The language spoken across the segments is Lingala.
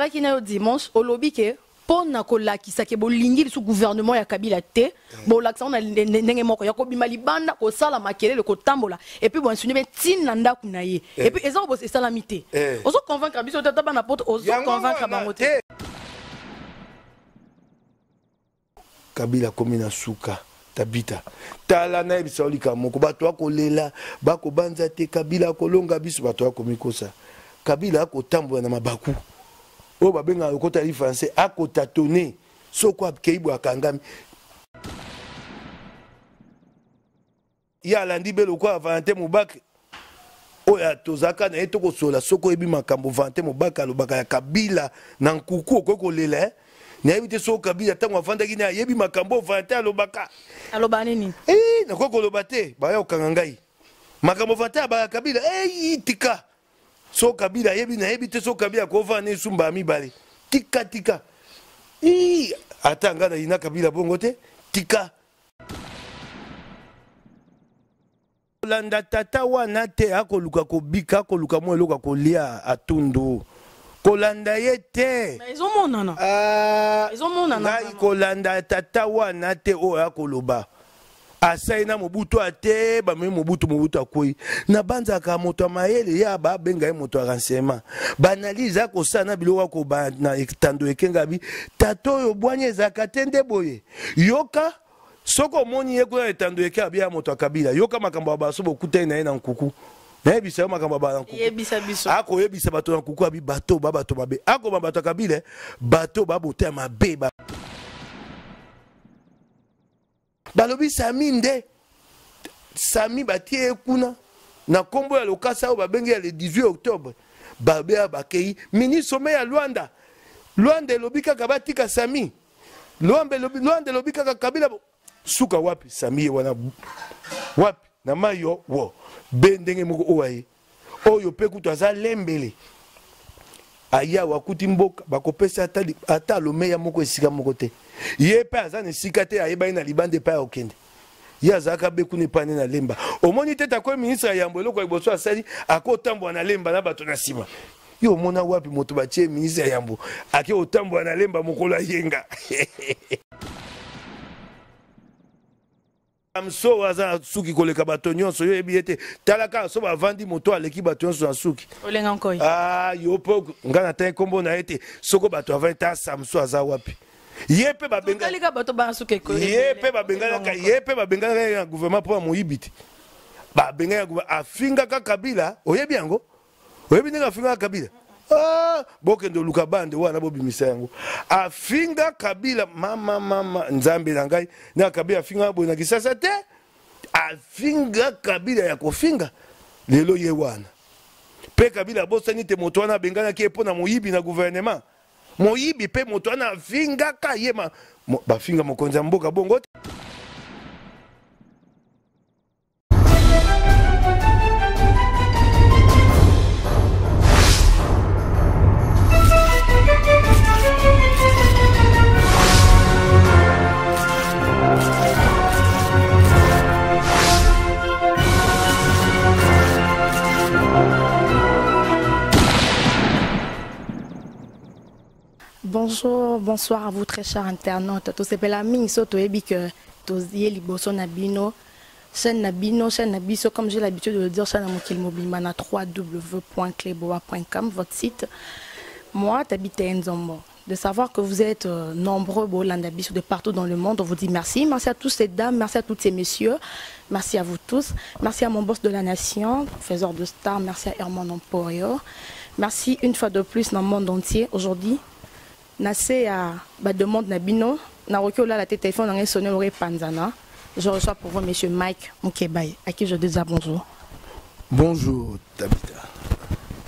qui na dimanche au lobby que pour na kolakisa ke bolingi sous gouvernement ya Kabila te bon l'accent na ndenge moko ya ko bima libanda ko sala makelele ko tambola et puis bon suni be tin na ndaku na ye et puis eza bo salamité ozo convaincre biso tata ba na porte ozo convaincre bango te Kabila komina suka tabita tala na ebisa olika moko bato akolela bako banza te Kabila kolonga biso bato akomikosa Kabila akotambola na mabaku o babenga okota li français akotatone soko akeibo akangami ya landi belo kwa Valentin Mubaka oya tozaka na etoko sola soko ebi makambo Valentin Mubaka lobaka ya Kabila na nkuku okoko lela na ebite soko Kabila tango afandaki na yebi makambo Valentin lobaka aloba nini na koko lobate ba ya okangangai makambo Valentin ba Kabila tika so Kabila yebi na yebi te so Kabila ko vane sumba mibale tika atanga na ina Kabila bongo te tika landa tata wana te akoluka ko bika koluka mo eloka ko lia atundu kolanda ye te ngai kolanda tata wana te o akoloba asai na mobutu ate ba me mobutu akoi na banza ka moto mayele ya ba benga ye moto renseignement banaliza ko sana biloko ko ba na etando ekenga bi tato yo bwanye zakatende boye yoka soko moni ye ko etando ekya bi ya moto Kabila yoka makambo ba so bokuta na ye na nkuku na ebisa makambo ba na nkuku yebisa biso ako yebisa bato na nkuku abi bato mabe ako bato Kabila bato babote mabe ba balobi Sami nde Sami batie kuna na kombo ya lokasa o babengi ya le 18 octobre babea bakei mini sommet ya Luanda lobi kaka batika Sami Luanda lobi kaka Kabila suka wapi Sami wana wapi na mayo wo bendenge moko owaye oyo pe kutu aza lembele aya wakuti mboka bakopesa ata lomeya moko esika moko te ye pe aza na sika te ayeba na libande pa okende ye azaka beku ne pane na lemba omoni te takoy ministre ya yambo eloko eboso asali akotambwa na lemba na bato na sima yo mona wapi moto batie ministre ya yambo ake otambwa na lemba mokolo yenga amso waza suki koleka bato nyonso yo ebiete talaka so bavandi moto aleki bato nyonso na suki olenga nkoi yo po ngana ta kombo na ete soko bato avanta samso aza wapi yepe babenga kalika bato ba suki ko yepe babenga ya gouvernement pour moyibiti babenga ya afinga ka Kabila oyebi yango oyebi ninga afinga Kabila bokendo luka bande wana bobimisa yango afinga Kabila mama nzambe na ngai na Kabila afinga bo na kisasa te afinga Kabila ya kofinga lelo ye wana pe Kabila bosani te moto wana bengana ki epona moyibi na gouvernement moyibi pe moto wana afinga ka yema bafinga mokonzi ya mboka bongo Bonjour, bonsoir à vous très chers internautes. Tout c'est la mine soto ebi que tozie liboso nabino, chaîne nabiso comme j'ai l'habitude de le dire chaîne mokil mobile mana www.cleboa.com votre site. Moi t'habite Nzombo. De savoir que vous êtes nombreux Bolandabiso de partout dans le monde, on vous dit merci. Merci à tous ces dames, merci à tous ces messieurs. Merci à vous tous. Merci à mon boss de la nation, faiseur de stars, merci à Herman Emporio. Merci une fois de plus dans le monde entier aujourd'hui. Nassé à demande Nabino, Naroki la tête téléphone dans un sonné au Panzana. Je reçois pour vous monsieur Mike Mukebai, à qui je dis bonjour. Bonjour Tabita.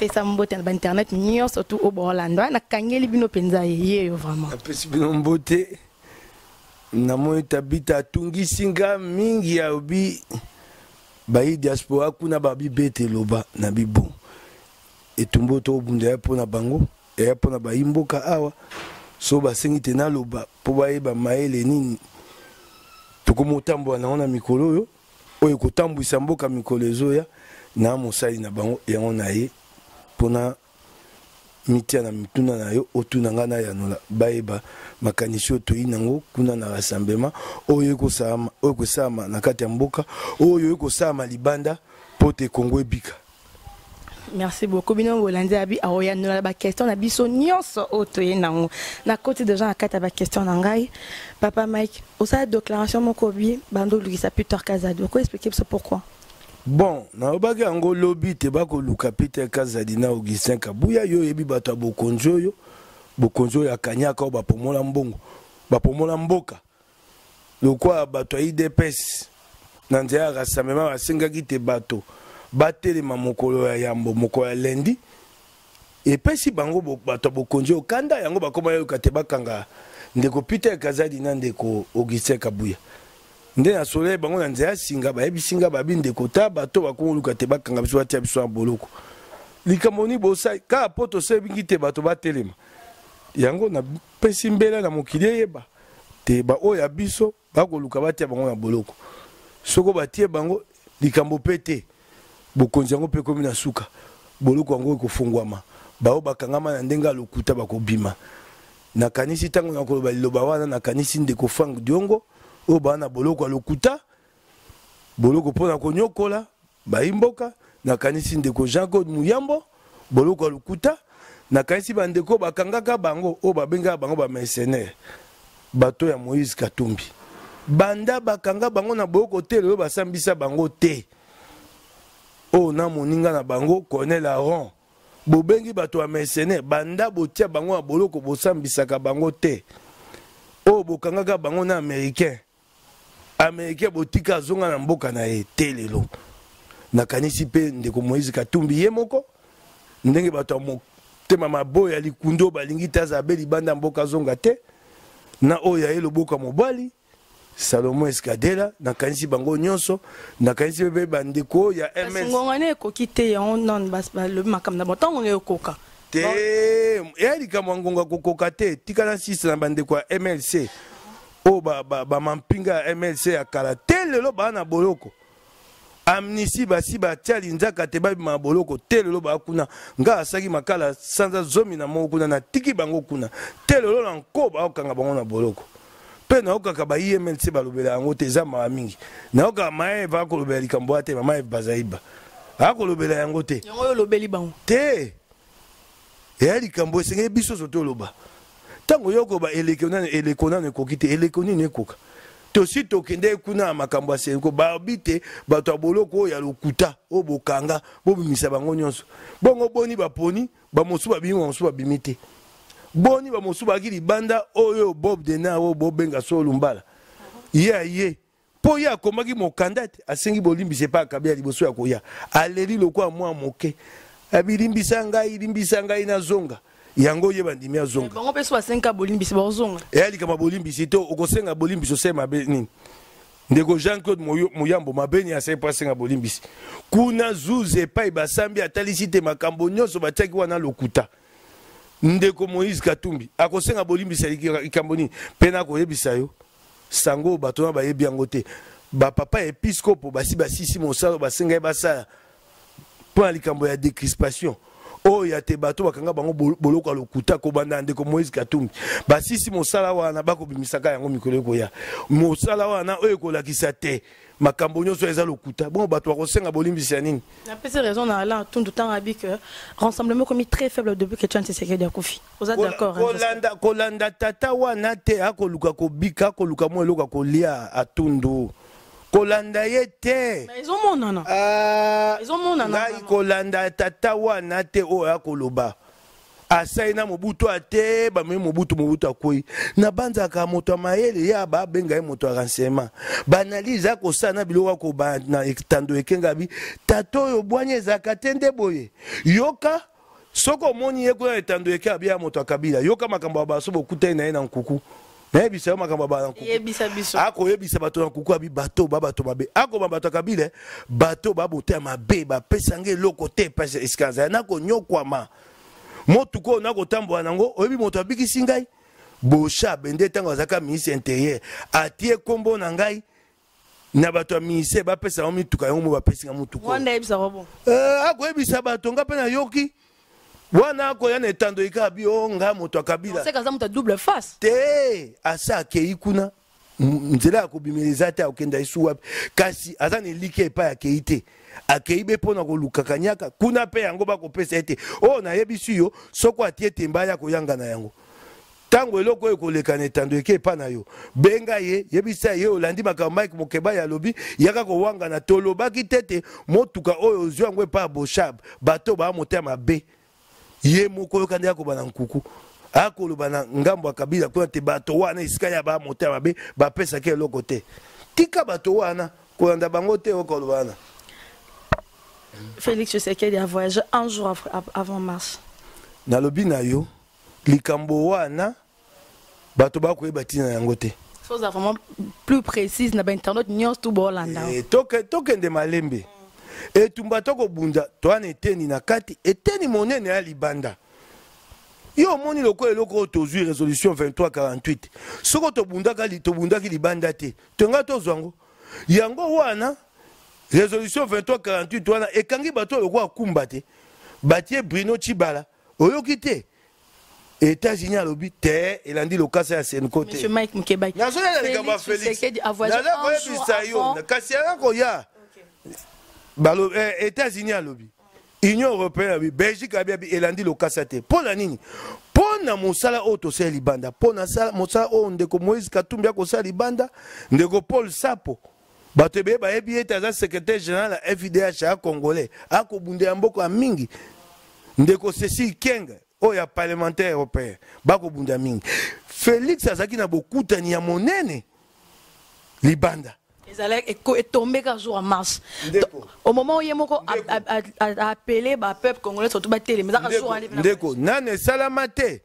Et ça me beauté internet, nios surtout au Borlando. Na kangeli bino penza yé vraiment. Apesi bino beauté. Na mo Tabita tungi singa mingi ya obi. Bayi diaspora kuna babi bete loba na bibo. Et tumbo to bunda po na bango. Et pour na baimboka awa so basengi te na loba po bayeba maele nini tokomotambo na ona mikolo yo oyo kotambwisa mboka mikolo ezoya na mosali na bango yango na ye pona mitia na mituna na yo otuna ngana ya nola baeba makanisho to inango kuna na rassemblement oyo ko sama na kati ya mboka oyo ko sama libanda pote Kongo ebika. Merci beaucoup. Bino Bolandi abi aoya nola ba question na biso nyonso otoye nango. Na côté de gens à kata ba question na ngai. Papa Mike, au sa déclaration moko bi bando lukisa Peter Kazadi. Ko expliquer ça pourquoi? Bon, na obaki ango lobby te bako luka Peter Kazadi na Augustin Kabuya yo yebi bato bokonjo yo. Bokonjo ya kanyaka ba pomola mbongo. Ba pomola mboka. Lokwa bato IDPS. Na nzela rassemblement basengaki te bato. Batelema mokolo ya yambo mokolo ya lendi. Et pesi bango bato bokonjo kanda yango bakoma yo kateba kanga ndeko Peter Kazadi na ndeko Augustin Kabuya. Nde na soleil bango na nzela singa ba yebi singa babi ndeko ta bato bakoma kateba kanga biso batia biso na boloko. Likamoni bosa ka poto sebingi te bato batelema. Yango na pesi mbela na mokili yeba. Te ba oya biso bako luka batia bango na boloko. Soko batie bango likambo pete. Bokonzi yango pe komi na suka. Boloko yango ekofungwama. Bao bakangama na ndenga lokuta bakobima. Na kanisi tango na koloba liloba wana na kanisi ndeko Frank Diongo o bana boloko lokuta. Boloko pona konyokola baimboka na kanisi ndeko Jean-Claude Muyambo boloko lokuta na kanisi bandeko bakangaka bango o babenga bango ba mercenaire. Bato ya Moïse Katumbi. Banda bakanga bango na boloko te lelo basambisa bango te. O na moninga na bango Colonel Aron. Bobengi bato ya mercenaire banda botia bango na boloko bosambisaka bango te. O bokangaka bango na américain. Américain botika zonga na mboka na ye te lelo. Na kanisi pe ndeko Moïse Katumbi ye moko. Ndenge bato motema maboya likundo balingi taza beli banda mboka zonga te. Na oya ye loboka mobali. Salomon Escadela na kanisi bango nyonso na kanisi bebe bandeko ya MS ngongane ko kite on non bas le makam na botango nge koka te ya likamo ngonga kokoka te tikana 6 na bandeko ya MLC o ba mampinga ya MLC akala te lelo bana boloko amnisi basi batiali nzaka te babi ma boloko te lelo ba kuna nga asaki makala sanza zomi na moko kuna na tiki bango kuna te lelo na nkoba okanga bango na boloko. Pe na okaka ba IMLC balobela yango te za ma mingi. Na okaka maeva akolobela likambo ate mama Eve Bazaiba. Akolobela yango te. Yango yo lobeli bango. Te. Ya likambo esenge biso soto loba. Tango yoko ba elekona ne kokite elekoni ne koka. To si to kende kuna makambo asenko ba bite bato aboloko ya lokuta o bokanga bo bimisa bango nyonso. Bongo boni baponi ba mosu ba bimi mosu ba bimite. Boni ba mosu ba kili banda oyo Bob Dena o Bob Benga so lumbala. Ye. Po ya komaki mokandate asengi bolimbi se pa kabia liboso ya koya. Aleri lokwa mwa moke. Abilimbisa ngai na zonga. Yango ye bandimi ya zonga. Bango peso asenga bolimbi se bazonga. Ali kama bolimbi se to okosenga bolimbi so sema be nini. Ndeko Jean-Claude Muyambo mabeni ya sai pasenga bolimbi. Kuna zuze pai basambi atalisite makambo nyonso batiaki wana lokuta. Ndeko Moïse Katumbi akosenga bolimbisa ikamboni pena ko yebisa yo sango batona ba yebi yango te ba papa episcopo basi basisi mosalo basenga basala pour likambo ya décrispation o ya te bato bakanga bango boloko lokuta ko banda ndeko Moïse Katumbi basisi mosala wana bako bimisaka yango mikolo ko ya mosala wana oyo ko lakisa te makambo nyonso eza lokuta bon bato bakosenga bolimbisa nini na pese raison na la tout temps abi que rassemblement commis très faible depuis que Tchan Tshisekedi akufi vous êtes d'accord kolanda tata wana te akoluka kobika akoluka mo eloka kolia atundu kolanda ye te mais ils ont monana ngai kolanda tata wana te o akoloba asaina mobutu ate ba me mobutu akoi na banzaka moto mayele ya ba benga moto renseignement banaliza ko sana biloko ko ba na ekitando ekenga bi tato yo bwanye zakatende boye yoka soko moni ye ko etando ekabi ya moto akabila yoka makambo ba so bokuta na nkuku na bisa makambo ba nkuku yebisa biso ako yebisa bato na nkuku abi bato babe ako bato akabila bato babote mabe ba pesange loko te pesa eskanza na ko nyokwama motuko na kotambola nango oyebi moto abikisi ngai bosha bende tango azaka ministre intérieur atie kombo na ngai na bato ya ministère bapesa mituka yango mo bapesi nga mutuko wanda ebisa robo ako ebisa bato nga pe na yoki wana ko yana etando ikabi onga moto akabila c'est kaza moto double face te asa akei kuna nzela akobimeliza te akenda isu wapi kasi aza na eliki epai akei te akei be mpona koluka kanyaka kuna mpe yango bakopesa ete oyo nayebisi yo soko atie temba ya koyanga na yango tango eloko oyo koleka na etando eke epa na yo benga ye yebisa ye olandi makambo Mike Mokeba ya lobi yaka kowanga na tolobaki tete motuka oyo ozwi yango epa ya boshab bato baa motema mabe ye moko yokandi akoba na nkuku akoloba na ngambo ya kabila kuna te bato wana esika ya baa motema mabe bapesaki eloko te tika bato wana kolanda bango te okoloba wana. Félix Tshisekedi a voyagé un jour avant mars. Nalobi na yo likambo wana bato bakoyeba tina yango te. Chose vraiment plus précise na ba internet nyos tout bolanda. Tokende malembe. Etumba toko bunda toane eteni na kati eteni monene ya libanda. Yo moni loko eloko tozwi résolution 2348. Soko tobundaki libanda te. Tonga tozwango. Yango wana résolution 2348 wana ekangi bato loko akumba te. Batie Bruno Tshibala oyoki te. États-Unis a lobby te elandi lokasa ya Senko te. Monsieur Mike Mokeba. Félix Tshisekedi a voyagé un jour avant. Kasi yango ya. Balo États-Unis a lobby. Union européenne Belgique a elandi lokasa te. Pona nini? Pona mosala o to se libanda. Pona sala mosala o ndeko Moïse Katumbi ko sala libanda, ndeko Paul Sapo. Bato be ba ebi eta secrétaire général la FIDH a congolais. Ako bunde mboko a mingi. Ndeko Cécile Kenga oya parlementaire européen. Bako bunda mingi. Félix azaki na bokutani ya monene libanda. Est tombé qu'un jour en mars. Au moment où il y a appelé le peuple congolais, surtout la télé. Mais Ndeko, nane salamate,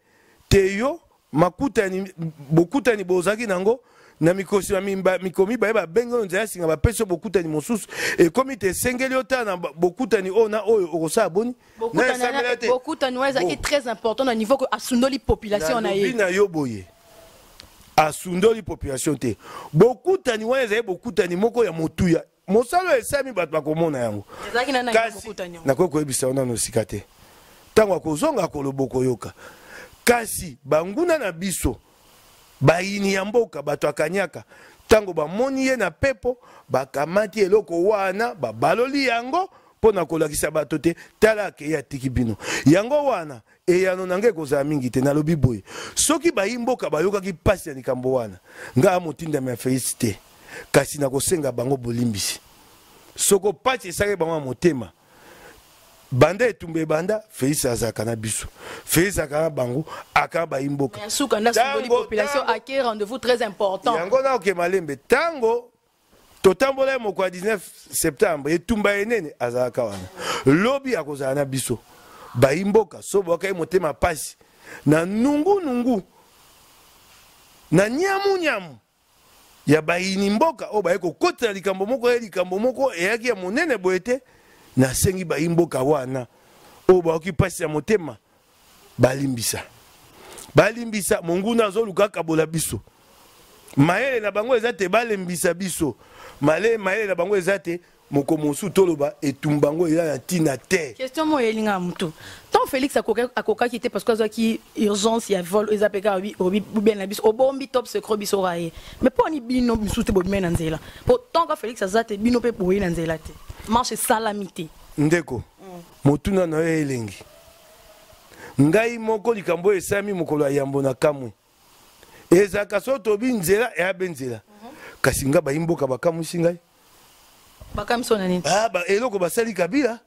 teyo, makutani, bokutani bozaki nango, na mikosi mikomi ba bengo nzaya singa ba peso bokutani mosusu et comme te sengeli ota na bokutani ona oyo okosa boni. Bokutani wazaki très important au niveau que asundoli population na ye. Na yo boye. Asundoli population te bokutani wana ezali bokutani moko ya motuya mosalo esami bato bakomona yango kasi nakoki koyebisa wana na sika te ntango akozonga koloboko yoka kasi banguna na biso bayini ya mboka bato akanyaka ntango bamoni ye na pepo bakamati eloko wana babaloli yango pona kolakisa bato te tala akei atiki bino yango wana eyano nange kozala mingi te nalobi boye soki bayimboka bayokaki pasi ya likambo wana nga motindami ya Félix te kasi nakosenga bango bolimbisi soko pasi esaki bango motema banda etumba ebanda Félix azalaka na biso Félix akaka na bango aka bayimboka population ake rendez-vous très important yango na oke malembe tango totambola moko ya 19 septembre etumba enene azalaka wana lobi akozala na biso bayimboka so bokai motema pasi na nungu na nyamu ya bayini mboka o bayeko kotela likambo moko eyaki ya monene boete na sengi bayimboka wana o baoki pasi ya motema balimbisa monguna azoluka kabola biso mayele na bango eza te balembisa biso mayele na bango eza te moko mosu toloba etumbango eza na tina te question mo yelinga mutu tant Félix akoka quitté parce que azaki urgence ya vol ezapeka obi bien na biso obombi top secret biso raye mais pour ni bino biso te bobi na nzela pour tant que Félix azate bino pe boyi na nzela te marche salamité ndeko motuna na elengi ngai moko likambo esami mokolo ya yambo na kamwe ezaka so tobi nzela ya benzela kasi nga bayimboka bakamusi ngai bakamsona nini ba eloko basali kabila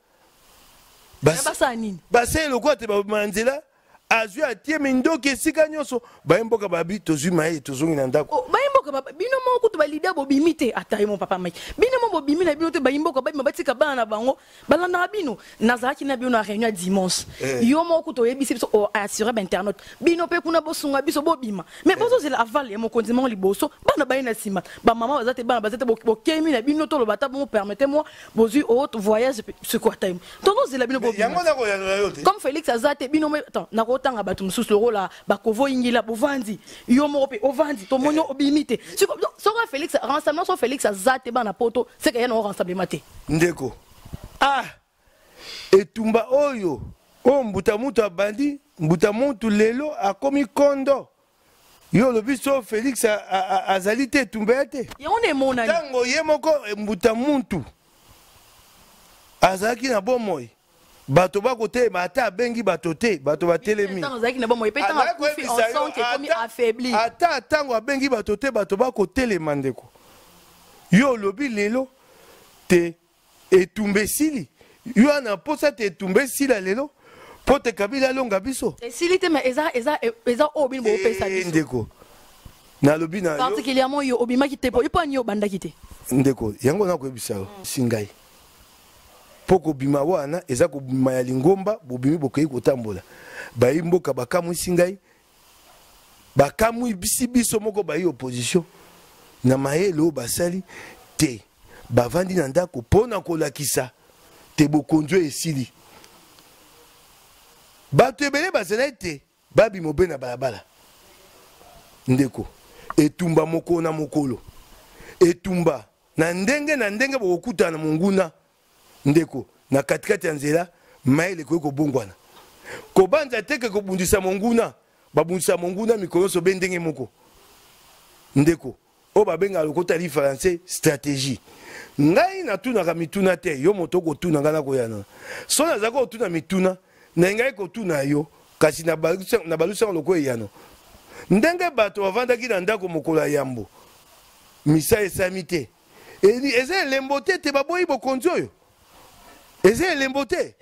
basa nini basa eloko te ba manzela azwi atie mindoki esika nyonso bayimboka babi tozwi maye tozongi na ndako bayimboka bino moko to balida bobimi te ataye mon papa Mike bino mo bobimi na bino te bayimboka bayima batika bana na bango balanda bino nazaki na bino na réunion dimanche yo moko to yebisi biso assurer internet bino pe kuna bosunga biso bobima mais bozo zela aval ya mokondiment liboso bana bayina sima ba maman bazate bana bazate bokemi na bino to lo bata bon permettez-moi bozu autre voyage ce quoi time tono zela bino bobima comme Félix azate bino attends na tanga batu mususu lokola bakovo ingila bovandi yo moko pe ovandi to monyo obimite soko Félix rassemblement so Félix azate bana poto c'est que ya no rassemblement te ndeko etumba oyo o mbuta mutu abandi mbuta mutu lelo akomi kondo yo lobi so Félix azali te etumba te ntango ye moko mbuta mutu azalaki na bomoi bato bakotelema ata abengi bato te bato batelemi ata ntango abengi bato te bato bakotelema ndeko yo lobi lelo te etumba esili yo ana mposa te etumba esila lelo po te Kabila alonga biso esili te mais eza obini bopesa biso ndeko nalobi na yo particulièrement yo obimaki te po yo pani yo bandaki te ndeko yango nakoyebisa yo singai po kobima wana eza kobima ya lingomba bobimi bokoki kotambola bayi mboka bakamwisi ngai bakamwi bisi biso moko bayi opposition na mayele oyo basali te bavandi na ndako mpona kolakisa te bokonzi oyo esili bato ebele bazalaki te babima obe na balabala ndeko etumba mokolo na mokolo etumba na ndenge bokokutana na monguna ndeko na katikati ya nzela mayele koki kobongwana kobanza teke kobundisa monguna babundisa monguna mikolo nyonso be ndenge moko ndeko oyo babengaka lokota li français stratégie ngai natunaka mituna te yo moto okotuna ngai nakoyana so nazalaki kotuna mituna na ngai kotuna yo kasi na balusaka lokola eyano ndenge bato bavandaki na ndako mokolo ya yambo misa esami te eza elembo te baboyi bokonzi oyo eza elembo te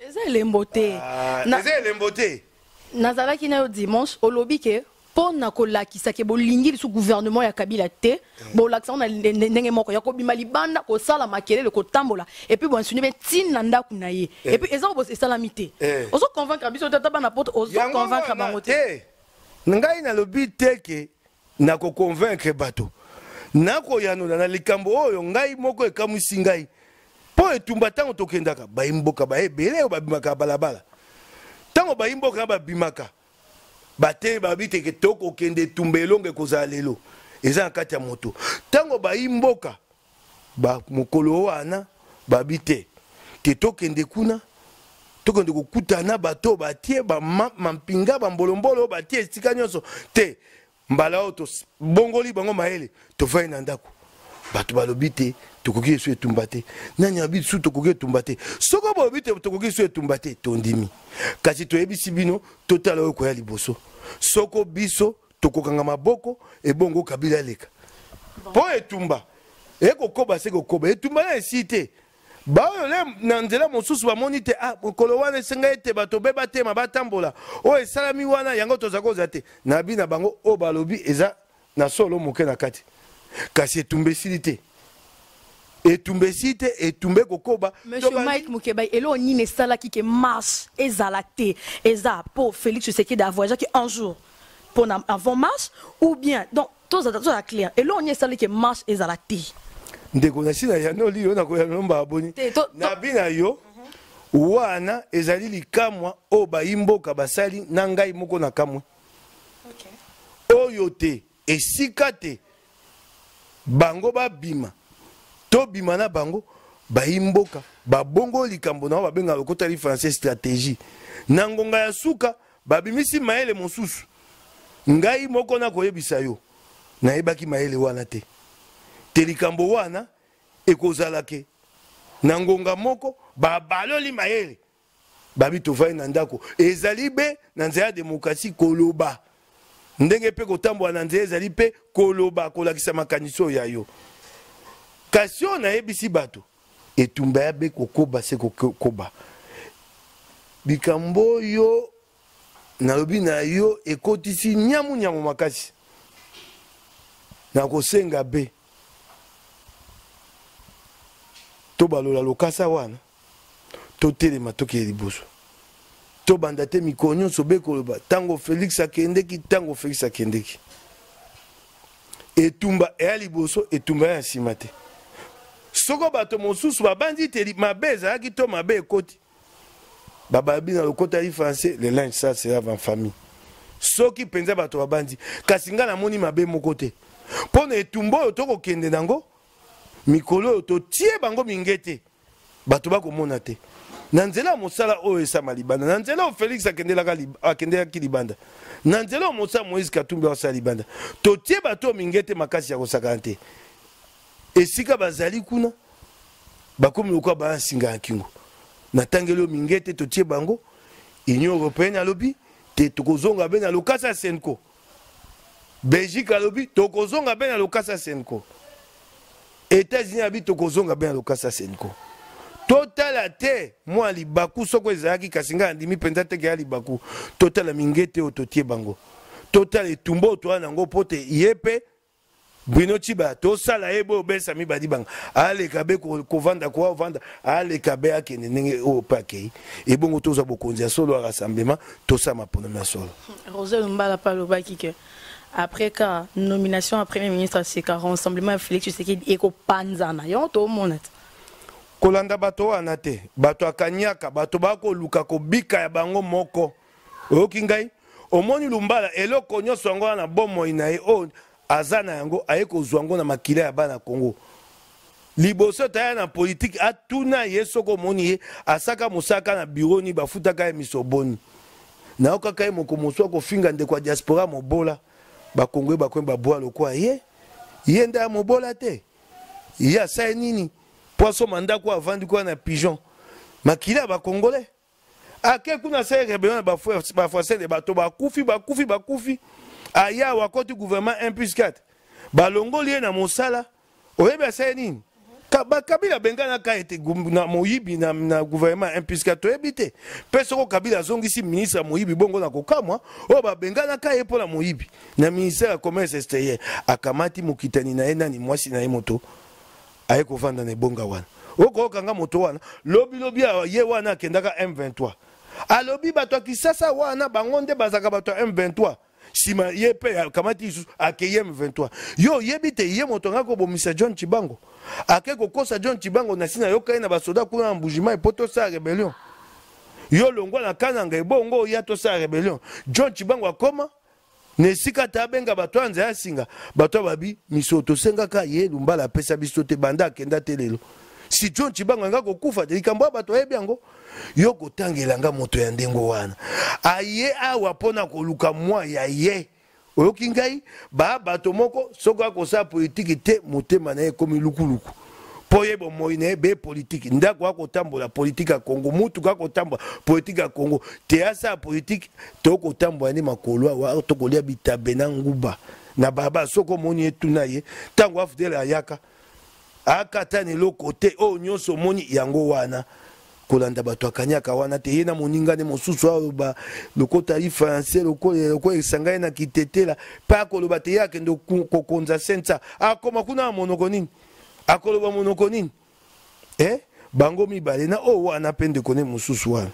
nazalaki na yo dimanche olobi ke mpo na kolakisa ke bolingi lisu gouvernement ya Kabila te bolakisa na ndenge moko ya kobima libanda kosala makelele kotambola epuis bonsuni be ntina na ndako na ye epuis eza obo esalami te ozo convaincre biso tata bana poto ozo convaincre bango te ngai nalobi teke nakoconvaincre bato nakoyanola na likambo oyo ngai moko ekamwisi ngai mpo etumba ntango tokendaka bayimboka baebele oyo babimaka balabala ntango bayimboka babimaka bate babi teke tokokende etumba elongo kozala lelo eza na kati ya moto ntango bayimboka mokolo wana babi te tokende kuna tokende kokutana bato batie mampinga bambolombolo batie esika nyonso te mbala oyo tobongoli bango mayele tovai na ndako bato balobi te tokoki esu etumba te nani abi su tokoki etumba te soko balobi te tokoki esu etumba te tondimi kasi toyebisi bino totala oyo koya liboso soko biso tokokanga maboko ebongo Kabila aleka mpo etumba ekokoba se kokoba etumba na esi te baoyo le na nzela mosusu bamoni te mokolo wana esenga ete bato beba tema batambola oyo esalami wana yango toza koza te na bina bango oyo balobi eza na solo moke na kati kasi etumba esili te etumba esili te etumba kokoba Monsieur Mike Moukebaye elo nini esalaki ke marche ezala te eza po Félix Tshisekedi avoyagaki un jour pour avant marche ou bien donc tous à clair elo nini esalaki ke marche ezala te ndeko na sina ya noli yo na ko ya nomba aboni na bina yo wana ezali likamwa o bayimboka basali na ngai moko na kamwe oyo te esika te bango babima to bima na bango bayimboka babongo likambo na babenga lokota li français stratégie na ngonga ya suka babimisi mayele mosusu ngai moko na koyebisa yo na yebaki mayele wana te likambo wana ekozalake na ngonga moko babaloli mayele babi tovai na ndako ezali be na nzela ya demokrasi koloba ndenge pe kotambola na nzela ezali pe koloba kolakisa makanisi ya yo kasi oyo nayebisi bato etumba ya be kokoba se kokoba bikambo oyo nalobi na yo ekotisi nyamu makasi na kosenga be to balola lokasa wana to telema tokeye liboso to banda te mikolo nyonso be koloba tango Félix akendeki etumba eya liboso etumba ya nsima te soko bato mosusu babandi te mabe ezalaki to mabe ekoti bababi na lokota li français le linge ça c'est avant famille soki penza bato babandi kasi nga namoni mabe moko te mpo na etumba oyo tokokende nango mikolo oyo totie bango mingete bato bakomona te Nanzela mosala o esama libanda. Nanzela o Félix akendelaki libanda. Nanzela o Moussa Moïse Katumbi osala libanda. Totie bato mingete makasi ya kosaka te. Esika bazali kuna bakomi lokwa ba singa kingo. Na tangelo mingete totie bango Union européenne alobi te tokozonga be na lokasa Senko. Belgique alobi tokozonga be na lokasa Senko. États-Unis abi tokozonga be na lokasa Senko. Total a te moi libaku soko ezaki kasinga andimi penza te ya libaku total mingete ototie bango total etumbo to nango pote yepe Bruno Chiba to sala ebo obesa mi badi banga ale kabe ko vanda ko vanda ale kabe akene nenge o pakei e bongo toza bokonzi solo à rassemblement to sa ma pona solo Rosel Mbala paloba ki après ka nomination à premier ministre c'est ka rassemblement Félix Tshisekedi eko panzana yo to monate kolanda bato wana te bato akanyaka bato bako luka ko bika ya bango moko oyoki ngai omoni Lumbala eloko nyonso yango na bomoi na ye o azana yango aye kozwa yango na makila ya bana Kongo liboso taya na politique atuna ye soko moni ye asaka musaka na bureau ni bafutaka ye misoboni na okaka ye moko moswa kofinga ndeko ya diaspora mobola bakongwe bakwemba boa lokwa ye nda mobola te ya sa nini poisson mandako avandi kwa na pigeon makila ba congolais ake kuna sa rebellion ba français de bato bakufi aya wakoti gouvernement 1+4 balongoli na mosala oyeba sa nini Kabila bengana ka ete na moyibi na gouvernement 1+4 toyebite peso ko Kabila zongisi ministre moyibi bongo na kokamwa o ba bengana ka epo na moyibi na ministère ya commerce extérieur akamati mukitani na ena ni mwasi na moto aye kovanda na bonga wana oko kanga moto wana lobi ye wana kendaka M23 alobi bato kisasa wana bangonde bazaka bato M23 sima ye pe kamati isu akeye M23 yo yebite ye moto ngako bomisa John Chibango ake kokosa John Chibango na sina yoka na basoda kuna mbujima epoto sa rebellion yo longwa na kananga ebongo ya to sa rebellion John Chibango akoma nesika tabenga bato anza yasinga bato babi misoto sengaka ye Lumbala pesa bisote banda kenda telelo si John Chibango ngako kufa likambo bato yebi yango yo kotangelanga moto ya ndengo wana aye awa pona koluka mwa ya ye oyoki ngai bato moko soko akosa politique te motema na ye komi lukuluku po ye bomoi na ye be politique ndako akotambola politique ya Congo mutu akotambola politique ya Congo te asa politique tokotambola ni makolo awa tokolia bitabe na nguba na baba soko moni etuna ye tango afudela ayaka akatani loko te o nyonso moni yango wana kolanda bato akanyaka wana te ye na moninga ne mosusu ayo ba lokota yi français loko esanga na kitetela pa koloba te yake ndo kokonza sensa akoma kuna monoko nini akoloba monoko nini bango mibale na o wana pende kone mosusu wana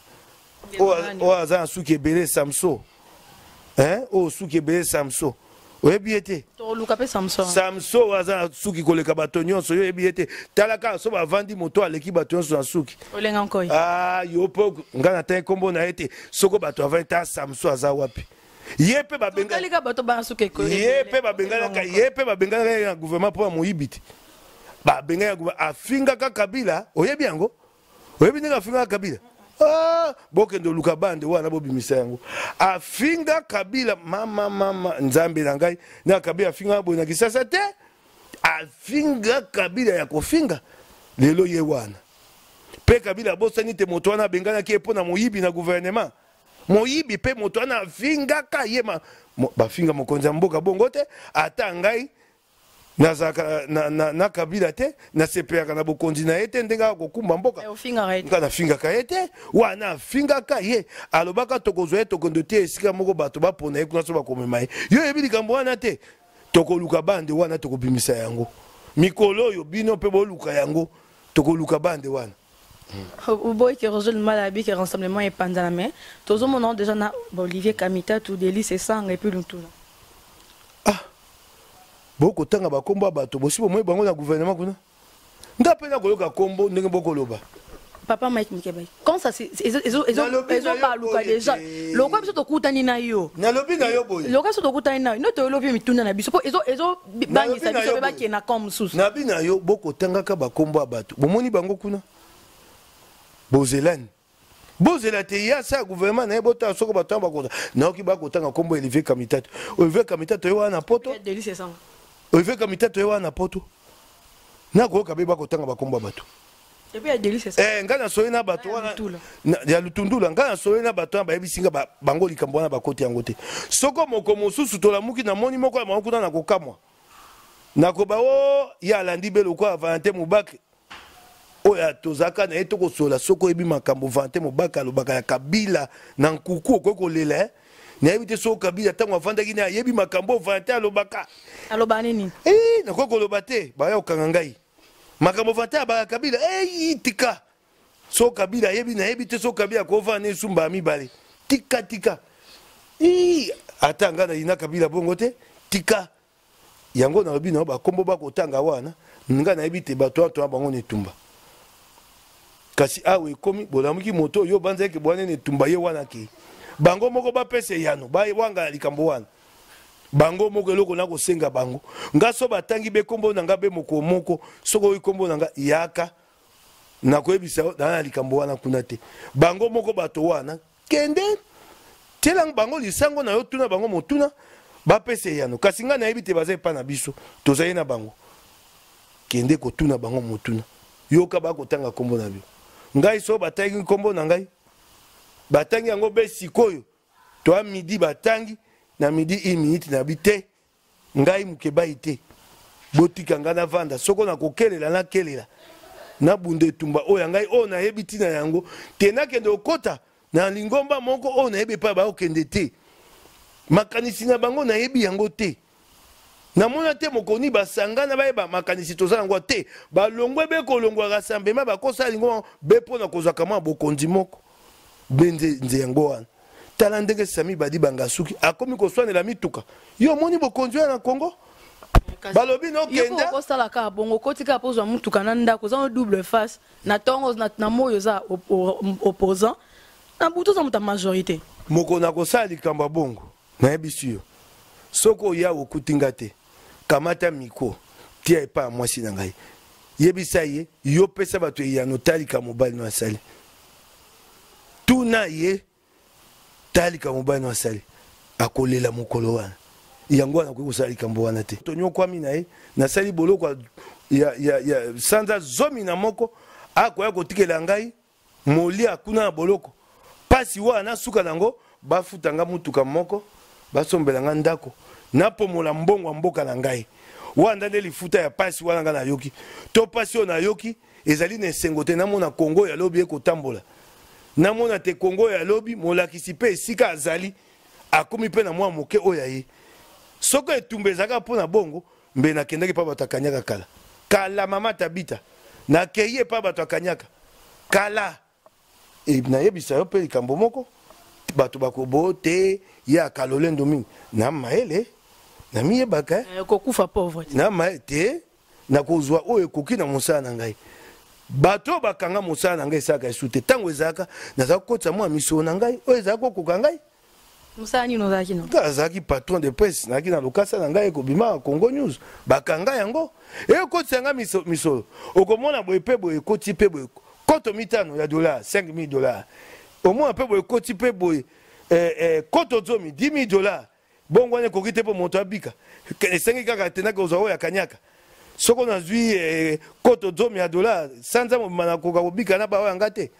o aza suki ebele Samso o suki ebele Samso oyebiete to luka pe Samso aza suki koleka bato nyonso yo yebiete talaka so bavandi moto aleki bato nyonso na suki olenga nkoi yo po ngana tan kombo na ete soko bato avandi ta Samso aza wapi ye pe babenga bato ba suki ko ye pe babenga na gouvernement pour moyibiti babenga ya gouvernement afinga ka Kabila oyebi yango oyebi ninga afinga Kabila bokendo luka bande wana bobimisa yango afinga Kabila mama nzambe na ngai na Kabila afinga boye na kisasa te afinga Kabila ya kofinga lelo ye wana pe Kabila bosani te moto wana bengana ki epo na moyibi na gouvernement moyibi pe moto wana afinga ka yema bafinga mokonzi mboka bongo te ata ngai na Kabila te na sepeaka na bokonzi na ete ndenga kokumba mboka na finga ka ete wana finga ka ye alobaka tokozwa tokondo te esika moko bato bapona ye kuna so bakomema ye yo yebi likambo wana te tokoluka bande wana tokobimisa yango mikolo oyo bino mpe boluka yango tokoluka bande wana Uboy qui rejoint le Malabi qui rassemblement est pendant la main tous au moment déjà na Olivier Kamita tout délice et sang et puis le tout boko tanga bakombo bato bosibo moy bango na gouvernement kuna ndapena koloka kombo ndenge boko loba papa Mike Mikebay quand ça c'est ils ont pas luka déjà lokwa biso tokutani na yo na lobi na yo boy lokwa biso tokutani na no to lobi mituna na biso ils ont bangisa biso ba kena comme sous na bina yo boko tanga ka bakombo bato bomoni bango kuna Bozelani bozela te ya sa gouvernement na bota soko batamba ko na ki ba ko tanga kombo Olivier Kamitato. Olivier Kamitato yo wana poto. Olivier Kamitato yo wana poto. Na ko ka be ba ko tanga ba kombo bato. Et puis il y a délice ça. Ngana soye na bato wana. Ya lutundula ngana soye na bato ba yebisinga bango likambo wana ba koti yango te. Soko moko mosusu to la muki na moni moko ba kuna na ko kamwa. Na ko ba o ya landi belo ko avante mubaki. Oya tozaka na eto ko sola soko ebi makambo vante mubaka lobaka ya Kabila na nkuku ko lela. Na ebite so Kabila tango avanda kina yebi makambo vante alobaka. Aloba nini? Na ko lobate ba ya okangangai. Makambo vante ba Kabila tika. So Kabila yebi na ebite so Kabila ko vane sumba mibale. Tika. Atanga na ina Kabila bongo te tika. Yango na lobi na ba kombo ba ko tanga wana nga na ebite bato to bango ne tumba. Kasi awe komi bolamuki moto yo banza ke bwana ne tumba ye wana ki. Bango moko ba pese yano ba wanga likambo wana. Bango moko eloko na ko senga bango. Nga so batangi be kombo na nga be moko moko soko wi kombo na nga yaka na ko ebisa na likambo wana kuna te. Bango moko bato wana kende telang bango lisango na yo tuna bango motuna ba pese yano kasi nga na ebite baza pa na biso tozaye na bango kende ko tuna bango motuna yoka ba ko tanga kombo na bi ngai so batangi kombo na ngai batangi yango be sikoyo to a midi batangi na midi 1 minute na bite ngai mukeba ite botika nga na vanda soko na kokelela na kelela na bunde tumba oya ngai o na yebiti na yango tena kende okota na lingomba moko o na yebe pa ba okende te makanisi na bango na yebi yango te na mona te mokoni basangana ba makanisi toza yango te balongwe be kolongwa rassemblement bakosa lingo be pona kozaka mwa bokonzi moko benze nze yango wana tala ndenge Sami Badi Bangasuki akomi koswanela mituka yo moni bokonzi na Congo balobi no kenda yo ko sala ka bongo kotika pozwa mutuka na ndako za double face na tongo na moyo za opposant na buto za muta majorité moko na kosala likamba bongo na ebisiyo soko ya okutinga te kamata miko tia epa mwasi na ngai yebisa ye yo pesa bato ya notalika mobali no asali tuna ye talika mobali no asali akolela mokolo wana yango wana kosala likambo wana te tonyo kwami na ye nasali boloko ya sanza zomi na moko akoya kotikela ngai molia kuna na boloko pasi wana suka nango bafutanga mutuka moko basombela nga ndako napomola mbongo mboka na ngai wanda nde lifuta ya pasi wana nga na yoki to pasi na yoki ezali na esengo te namona Kongo ya lobi ekotambola namona te Kongo ya lobi molakisi pe esika azali akomi pe na mwa moke oya ye soko etumba ezaka mpona bongo mbe nakendaki pa bato akanyaka kala mama tabita nakeye pa bato akanyaka kala nayebisa yo mpe likambo moko bato bakobo te ya kalolendo mingi na maele na miyebaka kokufa pauvre na maele te na kozwa oyo ekoki na mosala na ngai bato bakanga mosala na ngai esaka esu te ntango ezalaka nazala kokotisa mwa misolo na ngai oyo ezalaka kokoka ngai mosala nini ozalaki no azalaki patron de presse naki na lokasa na ngai ekobima Congo News bakanga yango ekotisa nga misolo okomona boye mpe boye ekoti mpe boye koto mitano ya $, $5,000 omona mpe boye ekoti mpe boye koto zomi $10,000 bongo wana ekoki te mpo moto abika esengi kaka tenaki ozwa oyo akanyaka soko nazwi koto zomi ya $, sanza mobima nakoka kobika na baoyo yanga te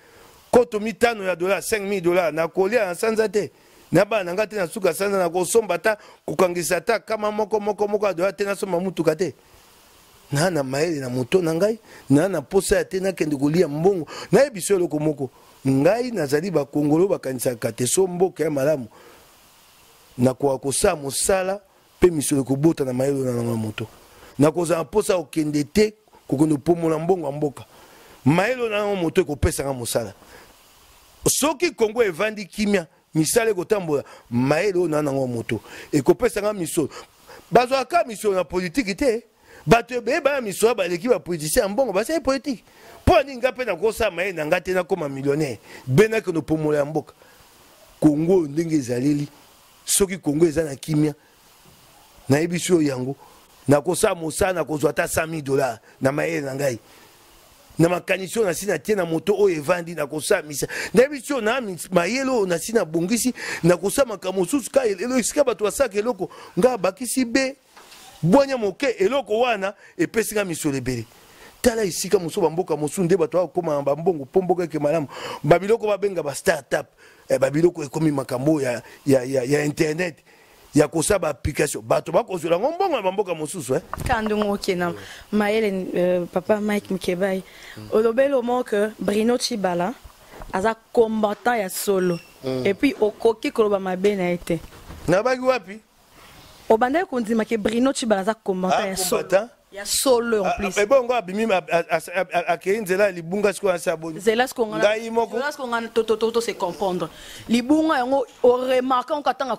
koto mitano ya $, $5,000 nakolia na sanza te na bana na nga te na suka sanza na kosomba ta kokangisa ta kama moko ya $, te nasomba mutuka te na maele na moto na ngai na posa ya te nakende kolia mbongo nayebiso eloko moko ngai nazali bakongolo bakanisaka te so mboka ya malamu nakoka kosala mosala mpe misolo ekobota na mayelo na nanga moto nakozala mposa okende te kokende opomola mbongo ya mboka mayelo na nanga moto ekopesanga mosala soki Kongo evandi kimia misala ekotambola mayelo oyo na nanga moto ekopesanga misolo bazwaka misolo na politiki te bato ebeba ya misolo baleki bapolitisien ya mbongo basali politiki mpo nini nga mpe nakosala mayele na nga te nakoma millionnaire benaki no pomola ya mboka Kongo oyo ndenge ezaleli soki Kongo eza na kimia nayebi so yango nakosala mosala nakozwa ata $100,000 na mayele na ngai na makanisi na sina tie na moto o evandi na kosamisa na biso na mayelo na sina bongisi na kosama kamosusu ka elo isika bato basaka eloko nga bakisi be bonya moke eloko wana epesinga misolebele tala isika moso bamboka mosu nde bato akoma bambongo pomboka ke malamu babiloko babenga ba startup babiloko ekomi makambo ya internet ya kosaba application bato bakozula ngombongo na bamboka mosusu kandungu okena mayele papa Mike Mukebai olobelo mo que Bruno Tshibala aza combattant ya solo et puis okoki koloba mabe na ete na baki wapi obanda kondima ke Bruno Tshibala aza combattant ya solo ya solo en plus bongo abimi akenzela libunga siko na saboni zela siko ngana toto se comprendre libunga yango o remarque on katanga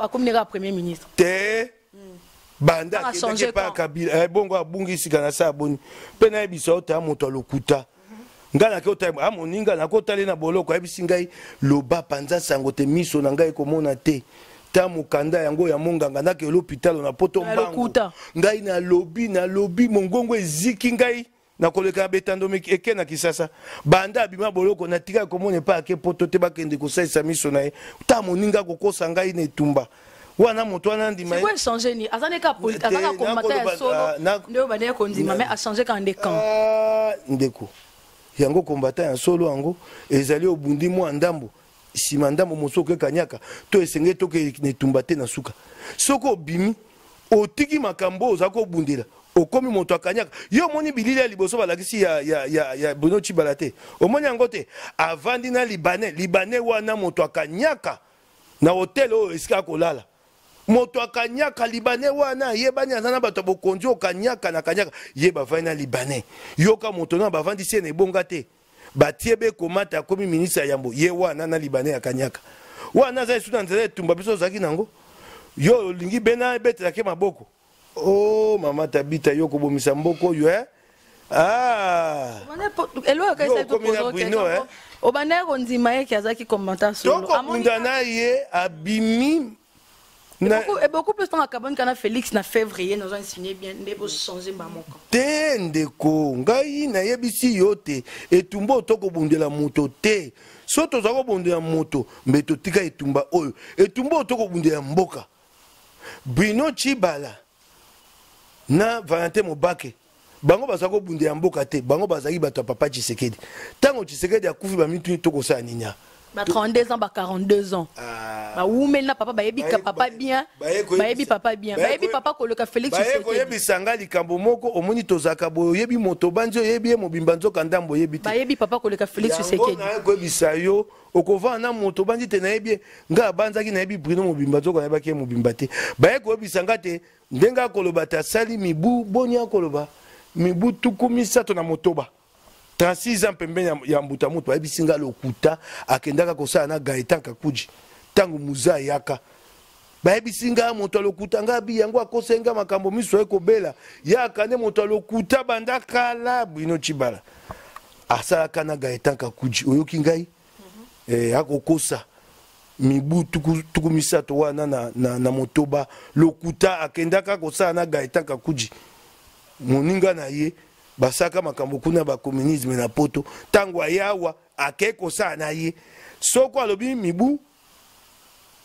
akominera premier ministre te banda ke pa Kabila bongo abungi sika na saboni pe na biso ota moto lokuta ngana ke ota amoninga na kotale na boloko ebisi ngai loba panza sango te miso na ngai komona te ta mukanda yango ya monganga na ke l'hôpital na poto mbango ngai na lobi mongongo eziki ngai na koleka betando eke na Kisasa banda bima boloko na tika komone pa ke poto te bakende ko saisa miso na ta moninga kokosa ngai na etumba wana moto wana ndima c'est quoi changer ni azane ka politique azaka combattre ya solo ndio bana ko ndima mais a changer quand des camps ndeko yango combattre ya solo yango ezali obundi mo ndambo simandambo mosoke kanyaka to esenge to ke netumba te na suka soko bimi otiki makambo ozako bundela okomi moto akanyaka yo moni bilili ya liboso balakisi ya Bruno Tshibala te omoni yango te avandi na libanais wana moto akanyaka na hotel o esika kolala moto akanyaka libanais wana yebani azana bato bokonzi okanyaka na kanyaka yeba vandi na libanais yoka moto na bavandi sie na ebonga te batiebe komata komi ministre yambo ye wana na libanais akanyaka wana za esu na nzela etumba biso zaki nango yo lingi bena betela ke maboko oh mama tabita yo kobomisa mboko yo elo ka esa to pozo obana ko ndima yake azaki commentaire solo amunda na ye abimi et beaucoup plus temps à Kabon qu'à Félix na février nous avons signé bien des beaux changer mamoko tendeko ngai na yebisi yote etumba toko bundela moto te soto zako bundela moto mbeto tika etumba oyo etumba toko bundela mboka Bruno Tshibala na Valentin Mobake bango bazako bundela mboka te bango bazaki bato papa Tshisekedi tango Tshisekedi akufi ba mitu toko sa ninya ba 32 ans ba 42 ans ba wumena papa ba yebi papa bien ba yebi papa bien ba yebi papa ko le ka Félix Tshisekedi ba yebi sanga likambo moko omoni tozaka bo yebi moto banzo yebi mobimba nzoka ndambo yebi ba yebi papa ko le ka Félix Tshisekedi na ko bisayo okova na moto banzi te na yebi nga banzaki na yebi Bruno mobimba nzoka na baki mobimba te ba ye ko bisanga te ndenga ko lobata sali mibu bonya ko loba mibu tukumisa to na motoba 36 ans pembeni ya mbuta mutu abisinga lokuta akendaka kosala na Gaëtan Kakuji tangu muza yaka bayebisinga moto lokuta ngabi yango akosenga makambo miso ekobela yaka ne moto lokuta banda kala Bruno Tshibala asalaka na Gaëtan Kakuji oyoki ngai akokosa mibu tuku misato wana na motoba lokuta akendaka kosala na Gaëtan Kakuji moninga na ye basaka makambo kuna ba communisme na poto tango ayawa akeko sana ye soko alobi mibu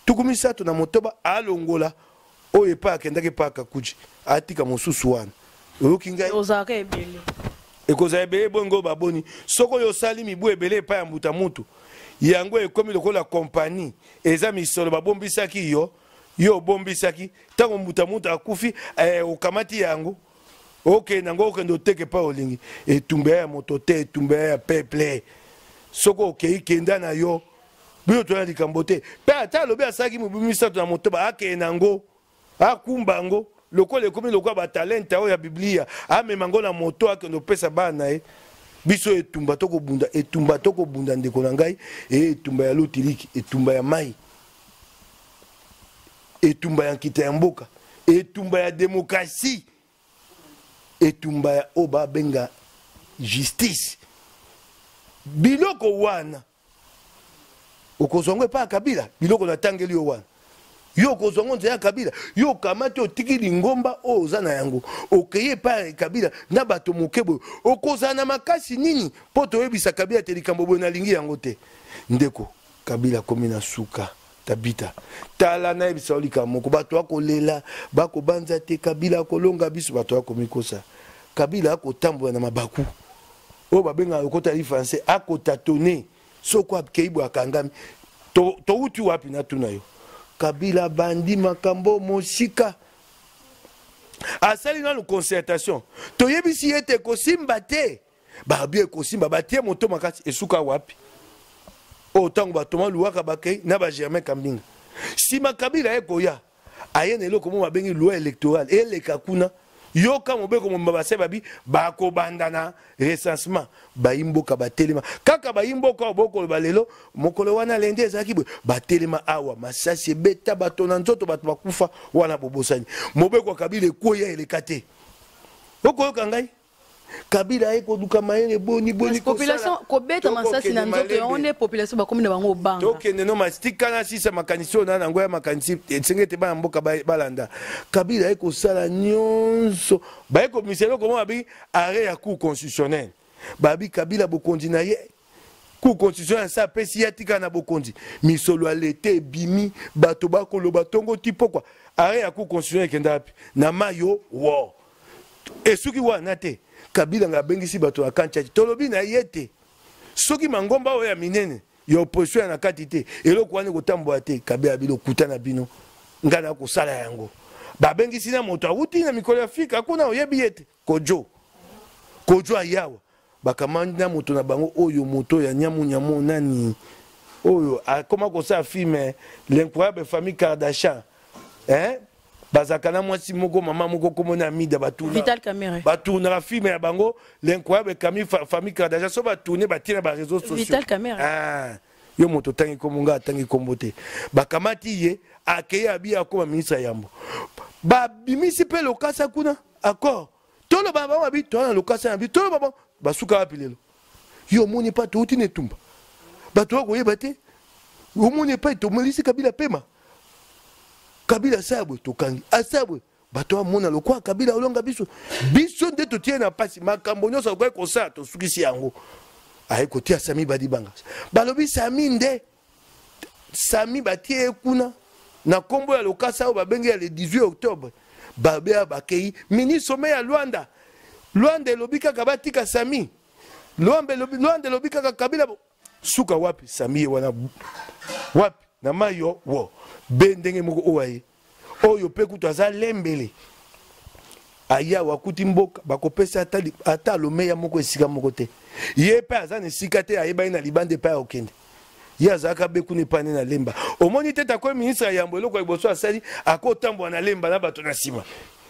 tukumisato na motoba alongola oye pa akendake pa Kakuji atika mosusu wana oyoki ngai ozaka ebele ekoza ebele bongo baboni soko yo sali mibu ebele pa ya mbuta mutu yango ekomi lokola compagnie eza misolo babombisaki yo bombisaki tango mbuta mutu akufi okamati yango ok nango okendo teke pa olingi etumba ya moto te etumba ya peuple soko okei kenda na yo biyo to ya likambo te pe ata alobi asaki mobimisatu na moto ba ake nango akumba ngo lokola ekomi lokola ba talenta oyo ya biblia amema ngo na moto akendo pesa bana ye biso etumba toko bunda ndeko na ngai etumba ya lotiliki etumba ya mai etumba ya nkita ya mboka etumba ya demokrasi etumba ya oba benga justice biloko wana okozongwe pa Kabila biloko na tangeli wana yo kozongo nzela Kabila yo kamate otiki lingomba oza na yango okeye pa Kabila na bato mokebo okozana makasi nini po toyebisa Kabila te likambo boye nalingi yango te ndeko Kabila komi na suka tabita tala na ebisa olika moko bato akolela bakobanza te Kabila akolonga biso bato akomikosa Kabila akotambola na mabaku o babenga okota li français akotatone soko akeibo akangami to uti wapi na tuna yo Kabila bandi makambo mosika asali na concertation toyebisi ete kosimba te babie kosimba batie moto makati esuka wapi o tango batoma luwaka bakei na ba Germain Kambinga sima Kabila ekoya ayene eloko mo babengi loi électorale eleka kuna yoka mobeko mbabase babi bako bandana recensement baimboka batelema kaka baimboka oboko balelo mokolo wana lende ezaki batelema awa masasi beta batona nzoto bato bakufa wana bobosani mobeko Kabila ekoya elekate okoyoka ngai Kabila eko duka mayele boni population ko beta masasi na nzoto on est population ba komina bango banga to kende no mastika na sisa makanisi na ngoya makanisi tsengete ba mboka balanda Kabila eko sala nyonso ba eko miselo komo abi arrêt ya cour constitutionnel babi Kabila bokondi na ye cour constitutionnel sa pesi yatika na bokondi misolo alete bimi bato bakolo batongo tipo kwa arrêt ya cour constitutionnel kenda api na mayo wo esuki wana te Kabila nga bengisi bato akancha tolobi na yete soki mangomba oya minene yo opposition na katite eloko wana kotamboa te Kabila bilo kutana bino ngana ko sala yango ba bengisi na moto awuti na mikolo ya Afrika kuna oyebi yete kojo ayawa bakamandi na moto na bango oyo moto ya nyamu nani oyo akoma ko sa filme l'incroyable famille Kardashian bazakana mwasi moko mama moko komona mida batuna Vital Kamerhe batuna la film ya bango l'incroyable famille Kardashian so batune batina ba réseaux sociaux Vital Kamerhe yo moto tangi komunga tangi kombote bakamati ye akeye abi akoma ministre yambo babimisi pe lokasa kuna accord tolo baba babi tona lokasa ya bi tolo baba basuka apilelo yo moni pa to utine tumba bato ko yebate yo moni pa to molisi Kabila pema Kabila sabwe tokangi asabwe bato amona lokwa Kabila olonga biso nde totie na pasi makambo nyonso kwa kosa to sukisi yango ayi kotia Sami Badibanga balobi Sami nde Sami batie kuna na kombo ya lokasa o babengi ya le 18 octobre babea bakei ministre me ya Luanda lobi kaka batika Sami Luanda lobi kaka Kabila suka wapi Sami wana wapi na mayo wo bendenge moko owaye oyo pe kutu aza lembele aya wakuti mboka bakopesa ata lomeya moko esika moko te ye pe aza na esika te ayebani na libande pa okende ye azalaka beku ne pane na lemba omoni te takoye ministre ya yambo eloko ya liboso asali akotambola na lemba na bato na nsima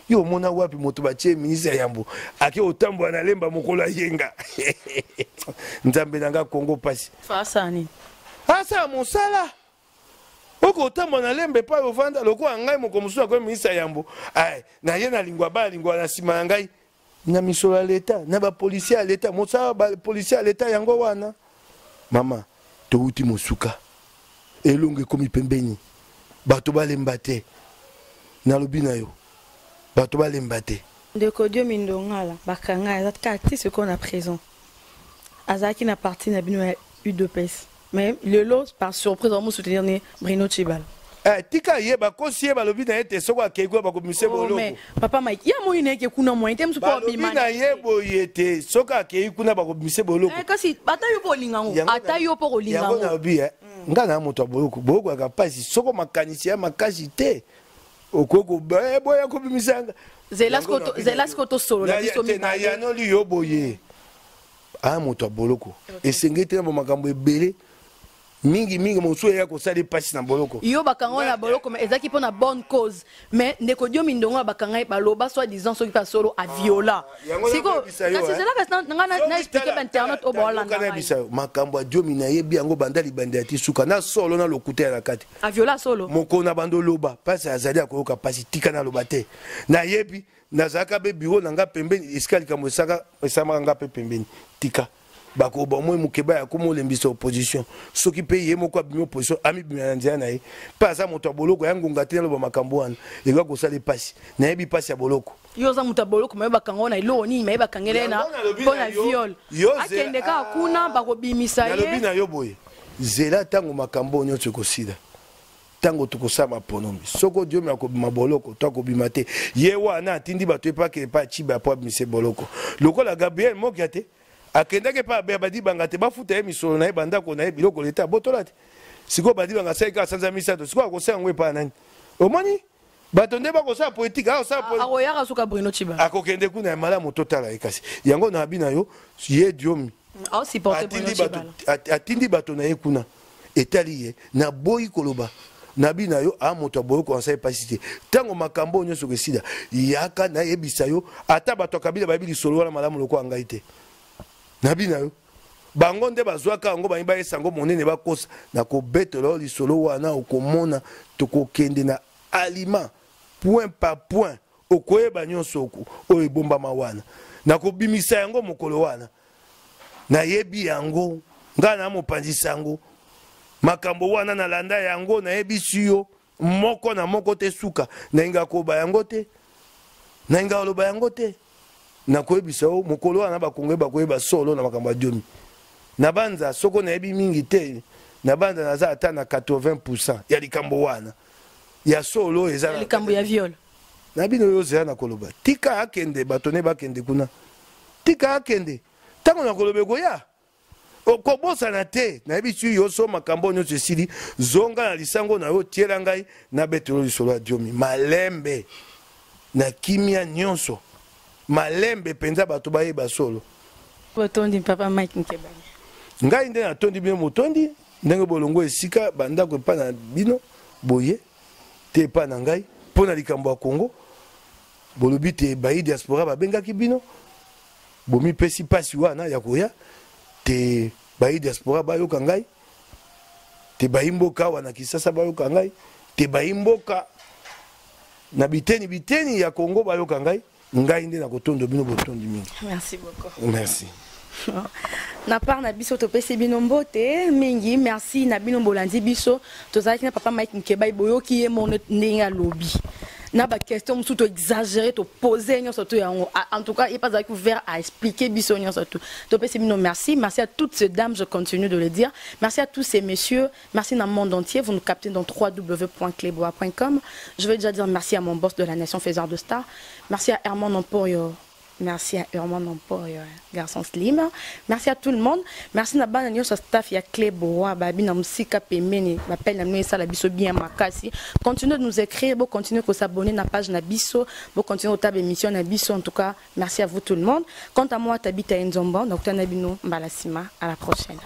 yo omona wapi moto batie ministre ya yambo ake otambola na lemba mokolo ayenga nzambe nanga Kongo pasi fasani asa mosala oko otambo na lembe pa ovanda loko ngai moko mususu ko ministre yambo na ye na lingwa na sima na ngai na misolo ya leta na ba policier ya leta mosala ba policier ya leta yango wana mama to uti mosuka elonge komi pembeni bato balemba te na lobi na yo bato balemba te ndeko Dio Mindongala bakanga azaka artiste qu'on a présent azaki na partie na bino ya UDPS. Mais le lot, par surprise, on m'a soutenu Bruno Tchibal. Tika yeba kosi yeba lobi na yete soko akego ba komise boloko. Mais papa Mike, ya mo ine ke kuna mo ite msupo bimana. Lobi na yebo yete soko akego kuna ba komise boloko. Kasi ata yo po linga ngo, ata yo po linga ngo. Yango na obi ngana moto boloko, boloko akapasi soko makanisi ya makasi te. Okoko boya ko bimisanga. Zelasco to solo la biso mi na ya no li yo boye. Moto boloko. Esengete na makambo ebele. Mingi mosu ya ko sali pasi na boloko yo bakanga na boloko mais ezaki pona bonne cause mais ndeko Dio Mindongo bakanga baloba soit disant soki pa solo a viola siko kasi zela kasi na expliquer ba internet au bolanda kana bisa makambo Dio Mina yebi yango bandali bandati suka na solo na lokuta na kati a viola solo moko na bando loba pasi azali akoyoka pasi tika na loba te na yebi na zaka be bureau na nga pembeni iskali kamosaka esama nga pe pembeni tika bako ba moi mukeba ya komo lembisa opposition soki pe ye moko abimi opposition ami bimana ndia na ye pa za moto boloko ya ngunga te lo makambo wana ega ko sala pasi na yebi pasi ya boloko yo za moto boloko mayeba kango na ilo ni mayeba kangele na pona viol akende ka kuna bako bimisa ye lobi na yo boye zela tango makambo nyotso ko sida tango tukosama ponombi soko dio me ko bima boloko to ko bima te ye wana atindi bato epa ke pa chiba po mise boloko lokola Gabriel Mokiate akendake pa badi banga te bafuta ye misolo na ye banda ko na ye biloko leta botola te siko badi banga sai ka sanza misato siko ko sai ngwe pa nani omoni bato nde bako sa politique a sa politique akoyaka suka Bruno Chiba akokende kuna ya malamu totala ekasi yango na bina yo ye diomi au supporter Bruno Chiba atindi bato na ye kuna etali ye na boyi koloba nabi na yo a moto boyo ko ansay pasité tango makambo nyoso ke sida yaka na yebisa yo ata bato kabila babili solo wana malamu loko angai te nabi na yo bango nde bazwaka ngo ba esango monene bakosa na ko betelo li solo wana okomona tokokende na aliment point par point okoyeba nyonso o ebomba mawana na ko bimisa yango mokolo wana na yebi yango ngana mopanzisa yango makambo wana na landa yango na yebisi yo moko na moko te suka na inga koba yango te na inga loba yango te na koyebisa yo mokolo wana bakongwe bakoyeba solo na makambo ya diomi na banza soko na yebi mingi te na banza naza ata na 80% ya likambo wana ya solo eza na likambo ya viol na bino yo zela na koloba tika akende batone bakende kuna tika akende tango na kolobe goya okobosana te na yebi yo so makambo nyonso esili zonga na lisango na yo tiela ngai na betelo lisolo ya diomi malembe na kimia nyonso malembe penza bato bayeba solo botondi papa Mike Nkeba ngai nde natondi bino motondi ndenge bolongo esika bandako epa na bino boye te epa na ngai mpo na likambo ya Kongo bolobi te bayi diaspora babengaki bino bomipesi pasi wana ya koya te bayi diaspora bayoka ngai te bayi mboka wana Kisasa bayoka ngai te bayi mboka na biteni ya Kongo bayoka ngai ngai nde na kotondo bino botondi mingi. Merci beaucoup. Merci. Na part na biso to pesi bino mbote mingi merci na bino bolandi biso tozalaki na papa Mike Nkeba boyoki ye mon ndinga lobby na ba question musu to exagérer to poser nyonso to yango en tout cas il pas avec ouvert à expliquer biso nyonso to pesi bino merci à toutes ces dames, je continue de le dire, merci à tous ces messieurs, merci dans le monde entier, vous nous captez dans www.cleboa.com. Je veux déjà dire merci à mon boss de la nation faiseur de stars, merci à Herman Nampoyo. Merci à Herman Nampoyo, garçon slim. Merci à tout le monde. Merci à Bananio sa staff ya Cleboa, babi na musika pemeni, m'appelle na ça la biso bien makasi. Continuez de nous écrire, bon continuez de s'abonner na page na biso, bon continuez au tab émission na biso en tout cas. Merci à vous tout le monde. Quant à moi Tabita Nzombo, Dr Nabino Mbalasima, à la prochaine.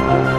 Thank you.